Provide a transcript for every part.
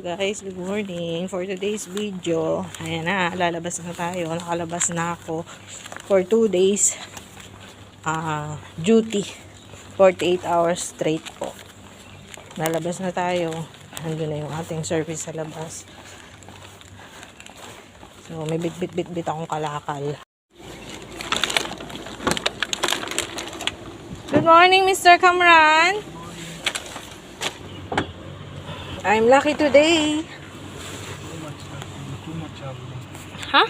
Guys, good morning. For today's video, ayan na, lalabas na tayo. Nakalabas na ako for 2 days duty. 48 hours straight po. Lalabas na tayo. Andun na yung ating service sa labas. So, may bit akong kalakal. Good morning, Mr. Kamran. I'm lucky today. Ha?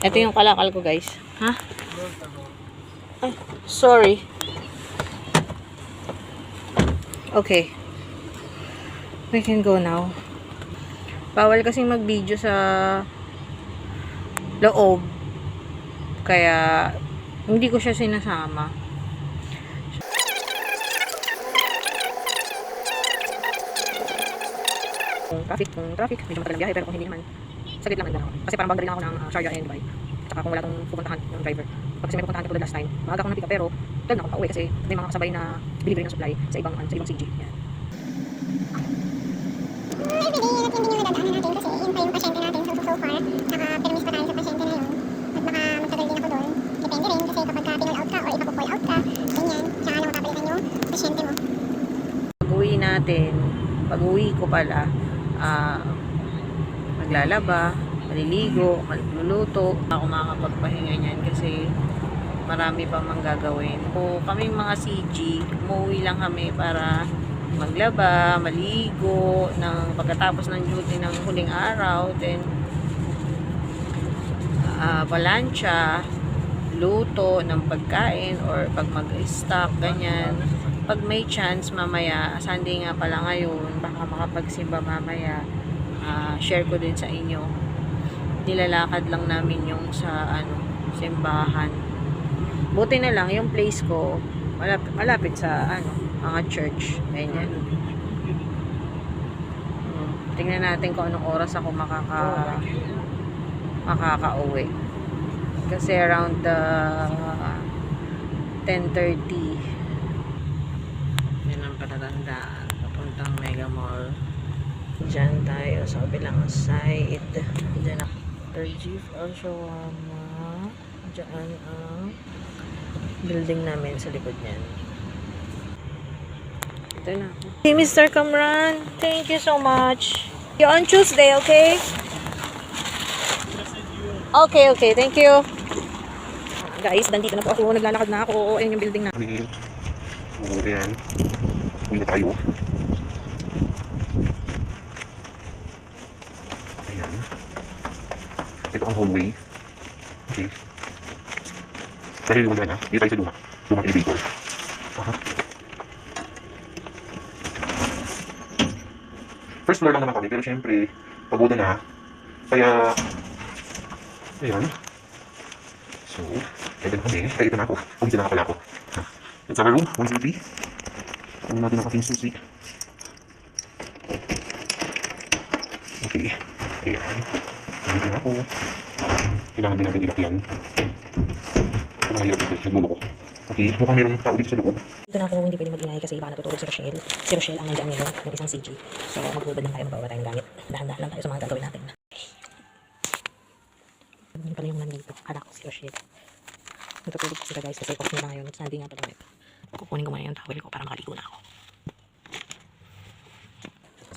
Ito yung kalakal ko, guys. Ha? Ay, sorry. Okay. We can go now. Bawal kasing mag-video sa loob. Kaya, hindi ko siya sinasama. Kung traffic, medyo matagal ang biyahe, pero kung hindi naman, saglit lang ako. Kasi parang boundary lang ako ng Sharjah and Dubai. Saka kung wala tong pupuntahan yung driver. Kasi may pupuntahan ko the last time, maaga akong napika, pero dahil na ako pauwi kasi may mga kasabay na delivery ng supply sa ibang CG. Yan. Everyday, natin yung dadaanan natin kasi yun pa yung pasyente natin so far. Naka-permis pa tayo sa pasyente na yun. At baka magtagal din ako doon. Depende rin kasi kapag pinol out ka o ipapo-call out ka, ganyan, tsaka lang mapapalitan yung pasyente mo. Pag-uwi natin, pag-uwi ko pala, maglalaba, maliligo, magluluto. Ako makakapagpahinga niyan kasi marami pa mang gagawin. O kaming mga CG, umuwi lang kami para maglaba, maligo, pagkatapos ng duty ng huling araw, then balansya, luto ng pagkain or pag mag-stock, ganyan. Pag may chance mamaya, Sunday nga pala ngayon, baka makapagsimba mamaya, share ko din sa inyo. Nilalakad lang namin yung sa simbahan. Buti na lang yung place ko malapit sa mga church. Ganyan. Tingnan natin kung anong oras ako makaka-uwi. Kasi around 10:30 yan ang patatandaan papuntang Mega Mall. Diyan tayo sa kabilang side. Diyan ang Turjif Al Shawarma. Diyan ang building namin sa likod niyan. Ito na ako. Hey Mr. Kamran, thank you so much. See you on Tuesday, okay? Okay, thank you. Guys, nandito na po ako. Naglalakad na ako. Ayan yung building na. Ayan. Uwi na tayo. Ayan. Ito ang hallway. Okay. Dahil yung na, dito tayo sa luma. Lumang elevator. First floor lang naman kami, pero syempre, pagoda na. Kaya, ayan. So, ito na kami. Kaya ito na ako. Dito na pala ako. It's our room, 103. Ano natin ang ating susi. Okay. Ayan. Dito na ako. Kailangan din natin ilak yan. Ito na hirap dito. Nagmulo ko. Okay. Mukhang mayroong tao dito sa loob. Dito na ako, hindi pwede mag-ingay kasi iba natutulog si Rochelle. Si Rochelle ang nandiyan ngayon, yung isang CG. So, magbubad lang tayo, magbawa tayong gamit. Dahan-dahan lang tayo sa mga gagawin natin. Yun pala yung nandito. Kala ko si Rochelle. Natutulog ko sila guys kasi off nila ngayon. Sunday nga pala ngayon. Kukunin ko muna yung towel ko para makaligo na ako.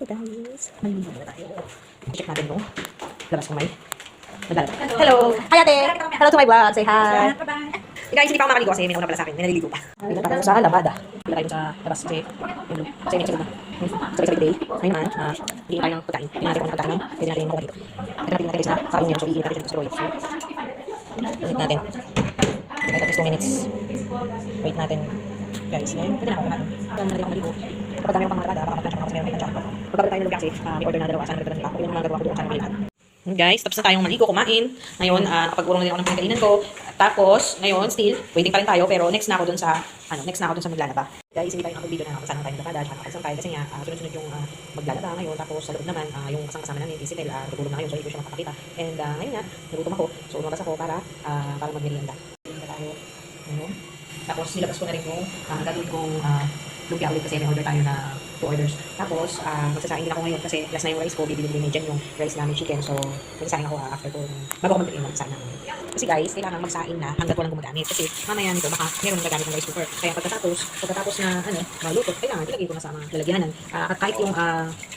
So guys, maligo na tayo. Check natin yung labas ko may. Hello! Hi ate! Hello to my vlog! Say hi! Guys, hindi pa ako makaligo kasi may una pala sa akin. May naliligo pa. Dito tayo sa labada. Dito tayo sa labas kasi yung kasi may siguro sabay-sabay day. Ngayon naman, hindi tayo ng pagkain. Hindi natin kung pagkain. Pwede natin yung makuha dito. Pwede natin guys na sa akin yun. So, iinit natin sa steroid. So, wait natin. Wait at least 2 minutes. Wait natin. Guys, ngayon, pwede na ako kumain. Kaya natin ako maligo. Kapag dami ako pang matabada, baka magplansya ako kasi meron may plansya ako. Pagkabot tayo ng lugar kasi, may order na dalawa. Sana nagdadala nila ako. Yung mga gagawa ko doon, sana malihan. Guys, tapos na tayong maligo, kumain. Ngayon, nakapag-urong na din ako ng pinagkainan ko. Tapos, ngayon, still, waiting pa rin tayo. Pero next na ako dun sa, maglalaba. Guys, hindi tayo nakapag-video na saan tayo naglalaba. Saan tayo kasi nga, sunod-sunod yung maglalaba ngayon. Tapos, sa loob naman, yung kasama namin, Tisil, tutulog na ngayon. So, hindi ko siya makapakita. And ngayon nga, nagutom ako. So, lumabas ako para mag-merienda. Merienda tayo. Ngayon. Tapos, nilabas ko na rin yung gagawin kong lumpia ulit kasi may order tayo na 2 orders. Tapos, magsasaing din ako ngayon kasi last na yung rice ko, bibili din dyan yung rice namin chicken. So, magsasaing ako after ko, bago ako mag-in, magsasaing ako. Kasi guys, kailangan magsaing na hanggat walang gumagamit. Kasi mamaya nito, baka meron gagamit ng rice cooker. Kaya pagkatapos na, maluto, kailangan ilagay ko na sa mga lalagyanan. At kahit yung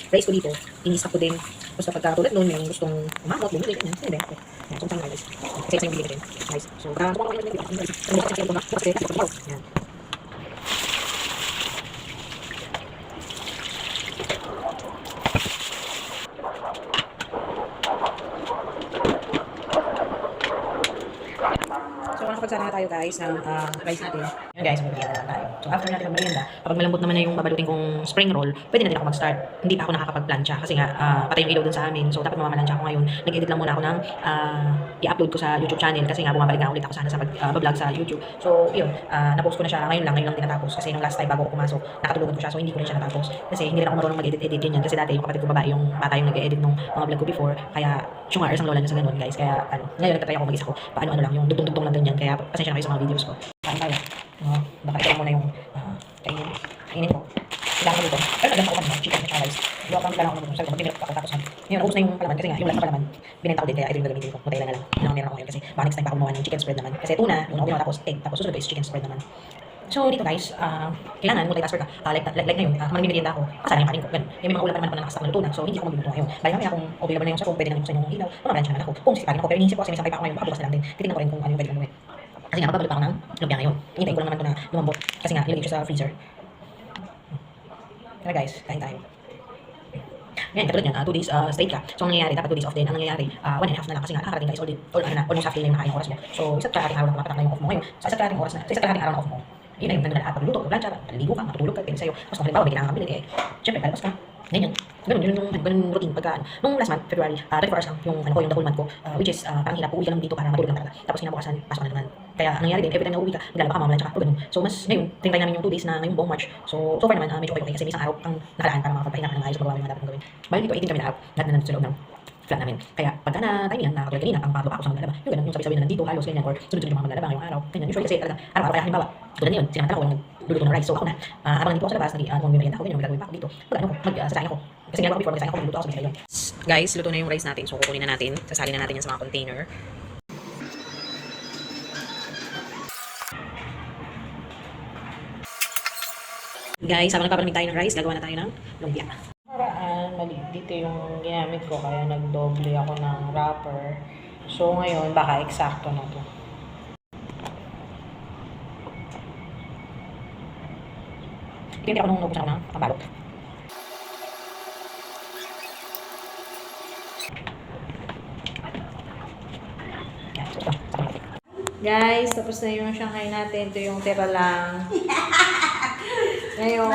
rice ko dito, inistak ko din. Basta pagka tulad nun, yung gustong umamot, bumili, ganyan. Hindi, okay. Yan, so, guys. Kasi isa yung bili ko din. Guys, so, yan. So, nakapagsara na tayo guys ng rice natin. Yun guys, mag-merienda na tayo. So, after natin mag-merienda, kapag malambot naman na yung babalutin kong spring roll, pwede na din ako mag-start. Hindi pa ako nakakapag-plancha kasi nga, patay yung ilaw dun sa amin. So, dapat mamamalansya ako ngayon. Nag-edit lang muna ako ng i-upload ko sa YouTube channel kasi nga bumabalik na ulit ako sana sa pag-vlog sa YouTube. So, yun, na-post ko na siya ngayon lang din natapos kasi nung last time bago ako pumasok, nakatulugan ko siya. So, hindi ko rin siya natapos kasi hindi rin ako marunong mag-edit yan. Kasi dati yung kapatid ko babae, yung bata yung nag-edit nung mga vlog ko before. Kaya, syungars ang lola niya sa ganun guys. Kaya, ngayon nagtatry ako mag-isa ko. Paano lang, yung dugtong-dugtong lang din yan. Kaya, pasensya na kayo sa mga videos ko. Kain tayo. Baka ito muna yung kainin ko. Kailangan ko dito. Pero naganda ko kanina, chicken at rice. Doon ako kailangan ko dito. Sabi ko, pinilok ako tapos ngayon, ubus na yung palaman kasi nga, yung last na palaman, binenta ko din kaya ito yung gagamitin ko. Mutay lang na lang. Meron ako ngayon kasi baka next time pa ako gumawa ng chicken spread naman. Kasi tuna, yung ako ginawa tapos egg, tapos susunod is chicken spread naman. So dito guys, kailangan multitasker ka. Like ngayon, mamimerienda ako. Kasama yung kanin ko. Ganun. May mga ulam pa naman ako na nakasak na luto na. So hindi ako magluluto ngayon. Bali mamaya kung available na yung sa kung pwede na buksan yung ilaw, mamaransya naman ako. Kung sisipagin ako, pero iniisip ko kasi may sampay pa ako ngayon, baka bukas na lang din. Titignan ko rin kung ano yung pwede gawin. Kasi nga, magbabalot pa ako ng lumpia ngayon. Hintayin ko lang naman ito na lumambot. Kasi nga, ilagay ko siya sa freezer. Kaya guys, kain tayo. Ngayon, katulad yan, 2 days straight ka. So, ang nangyayari, dapat 2 days off din. Ang nangyayari, 1.5 na lang. Kasi nga, nakakarating guys, almost half day na yung nakain oras mo. So, isa't kalahating araw na mapatak na yung off mo ngayon. Sa isa't kalahating araw na off mo. Yun na yun, nandun na lahat. Pagluluto, paglancha, paliligo ka, matutulog ka, pwede sa'yo. Tapos kung halimbawa, may kailangan kang bilhin, syempre, lalabas ka. Ganyan. Ganun routine pagka nung last month, February, 24 hours lang yung the whole month ko, which is parang hirap, uuwi ka lang dito para matulog lang talaga. Tapos kinabukasan, pasok na naman. Kaya ang nangyari din, every time na uuwi ka, naglalaba ka, mamalan, tsaka ganun. So mas ngayon, tinry namin yung 2 days na ngayong buong March. So far naman, medyo okay kasi may isang araw ang nakalaan para makapagpahinga ka ng ayos, magawa yung mga dapat gawin. Bali dito, 18 kami na araw, lahat na nandito sa loob ng flat namin. Kaya pagka na time yan, nakakatulad kanina, ang pangatlo pa ako sa maglalaba. Yung ganun, yung sabi-sabi na nandito, halos ganyan, or sunod-sunod yung mga maglalaba ngayong araw. Ganyan, usually kasi talaga, araw-araw kaya halimbawa, tulad ngayon, sinamantala ko yung nagluluto ng rice. So ako na, habang nandito ako sa labas, kung may merienda ako, ganyan, magagawin pa ako dito. Magsasaing ako. Kasi ginagawa ko before, magsasaing ako, magluto ako, sabay-sabay yun. Guys, luto na yung rice natin. So kukunin na natin, sasalin na natin yan sa mga container. Guys, habang nagpapalamig tayo ng rice, gagawa na tayo ng lumpia. Mali dito yung ginamit ko kaya nagdoble ako ng wrapper. So ngayon baka eksakto na to. Hindi ako nung nubuksan ako ng pambalot. Guys, tapos na yung Shanghai natin. Ito yung tira lang. Ngayon,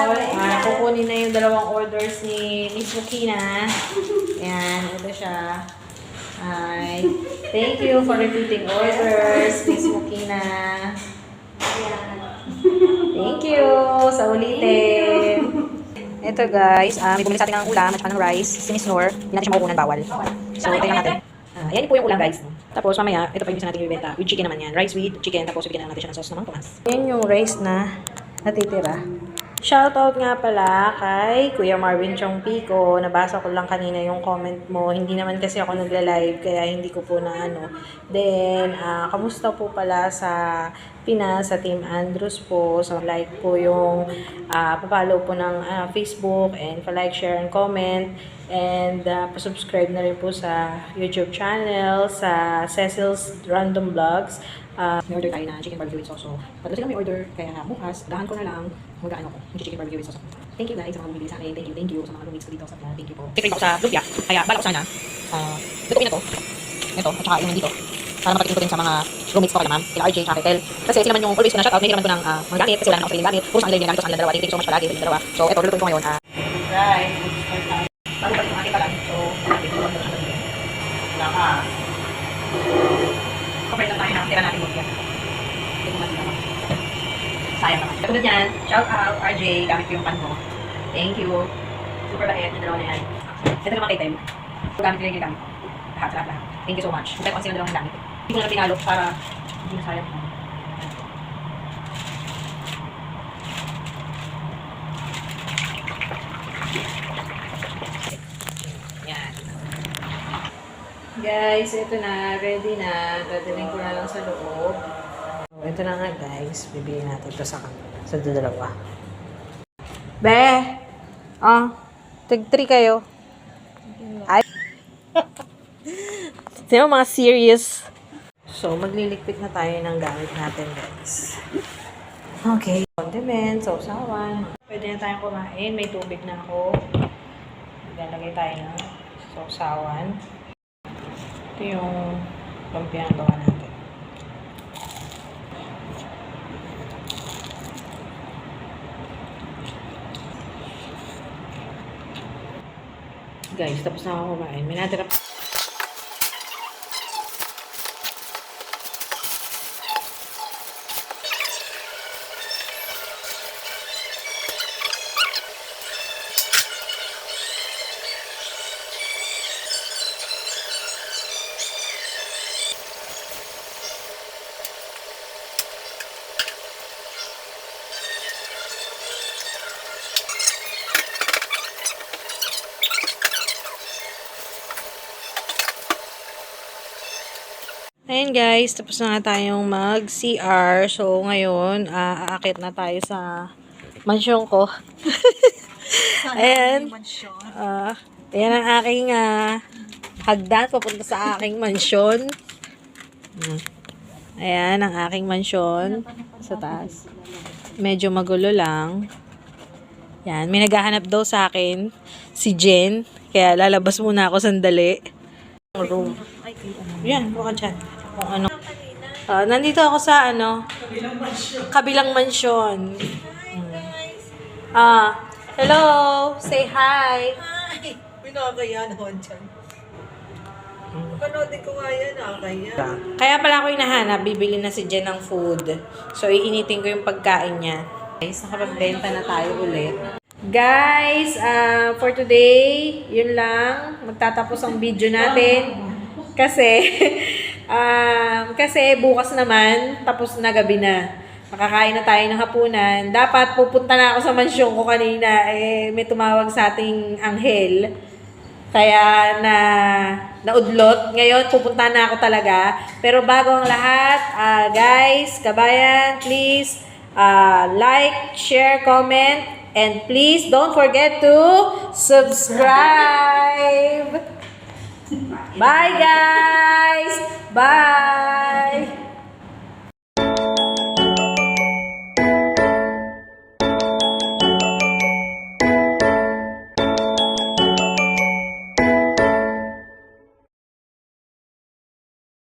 kukunin na yung dalawang orders ni Miss Mukina. Ayan, ito siya. Hi. Thank you for repeating orders, Miss Mukina. Thank you sa ulitin. Ito guys, may bumili sa atin ng ulam at saka ng rice. Si Miss Noor, hindi natin siya makukunan bawal. So, ito yung natin. Yan po yung ulam guys. Tapos mamaya, ito pa yung natin ibibenta. With chicken naman yan. Rice with chicken. Tapos bigyan na natin siya ng sauce naman tumas. Yan yung rice na natitira. Shoutout nga pala kay Kuya Marvin Chong Pico. Nabasa ko lang kanina yung comment mo. Hindi naman kasi ako nagla-live kaya hindi ko po na ano. Then, kamusta po pala sa Pinas, sa Team Andrews po. So, like po yung papalo po ng Facebook and pa-like, share, and comment. And pa-subscribe na rin po sa YouTube channel, sa Cecil's Random Vlogs. May order tayo na chicken barbecue with sauce. So, tatlo sila may order. Kaya bukas, dahan ko na lang mag-ano ko, yung chicken barbecue with sauce. Thank you guys sa mga bumibili sa akin. Thank you sa mga roommates ko dito. Thank you po. Tikrin ako sa lumpia. Kaya balak ko sana. Lutuin na to. Ito, at saka yung dito. Para mapatikin ko din sa mga roommates ko kaya ma'am. Kila RJ, tsaka Ketel. Kasi sila man yung always ko na shoutout. May naman ko ng mga gamit. Kasi wala naman ako sariling gamit. Puro sa kanila yung ginamit ko sa kanila dalawa. Thank you so much palagi sa kanila dalawa. So, ito, lulutuin ko ngayon. Right. Bago pa rin yung aking kalan. So, lakas. Kapag lang tayo na tira natin lumpia. Sayang naman. Katulad yan, shout out RJ, gamit ko yung pan mo. Thank you. Super bait, yung dalawa na yan. Ito naman kay Tem. Gamit ko yung gamit. Lahat. Thank you so much. Kung tayo kasi yung dalawang gamit. Hindi ko na pinalo para hindi na sayang. Guys, ito na. Ready na. Dadalhin ko na lang sa loob. So, ito na nga guys. Bibili natin ito sa dalawa. Be! Tig 3 kayo. Ay! Sino mga serious? So, magliligpit na tayo ng gamit natin guys. Okay. Condiments, sausawan. Pwede na tayong kumain. May tubig na ako. Maglalagay tayo ng sausawan. Ito yung lumpiang gawa natin. Guys, tapos na ako kumain. May natira pa. Ayan guys, tapos na nga tayong mag-CR. So, ngayon, aakit na tayo sa mansyon ko. Ayan. Ayan ang aking hagdan papunta sa aking mansyon. Ayan ang aking mansyon sa taas. Medyo magulo lang. Yan, may naghahanap daw sa akin si Jen. Kaya lalabas muna ako sandali. Room. Yan, buka dyan. Kung ano. Nandito ako sa kabilang mansyon. Hello! Say hi! Ay! Pinakakaya naman dyan. Panoodin ko nga yan, nakakaya. Kaya pala ako hinahanap, bibili na si Jen ng food. So, iinitin ko yung pagkain niya. Guys, nakapagbenta na tayo ulit. Guys, for today, yun lang. Magtatapos ang video natin. Kasi bukas naman, tapos na gabi na. Makakain na tayo ng hapunan. Dapat pupunta na ako sa mansyon ko kanina. May tumawag sa ating anghel. Kaya naudlot. Ngayon, pupunta na ako talaga. Pero bago ang lahat, guys, kabayan, please like, share, comment, and please don't forget to subscribe. Bye, guys! Bye!